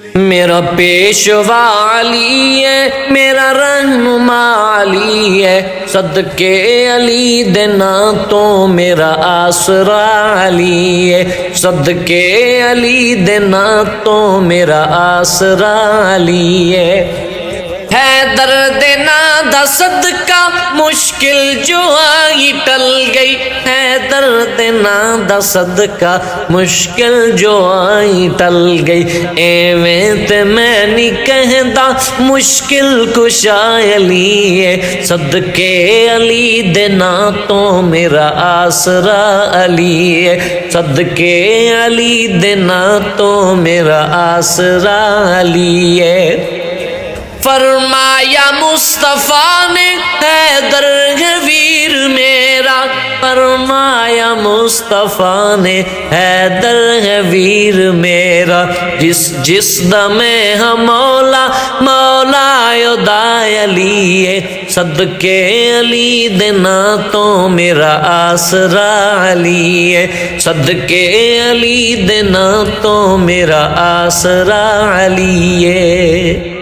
میرا پیشوا علی ہے، میرا رہنما علی ہے، صدقے علی دینا تو میرا آسرا علی ہے، صدقے علی دینا تو میرا آسرا علی ہے۔ درد نادا صدقہ مشکل جو آئی ٹل گئی، ہے درد نادا صدقہ مشکل جو آئی ٹل گئی، ایویں تے میں نہیں کہندا مشکل کشا علی ہے، صدقے علی دینا تو میرا آسرا علی ہے، صدقے علی دینا تو میرا آسرا علی ہے۔ فرمایا مصطفیٰ نے حیدر ہے ویر میرا، فرمایا مصطفیٰ نے حیدر ہے ویر میرا، جس دم ہے مولا مولا یدائے علی ہے، صدقے علی دینا تو میرا آسرا علی ہے، صدقے علی دینا تو میرا آسرا علی ہے۔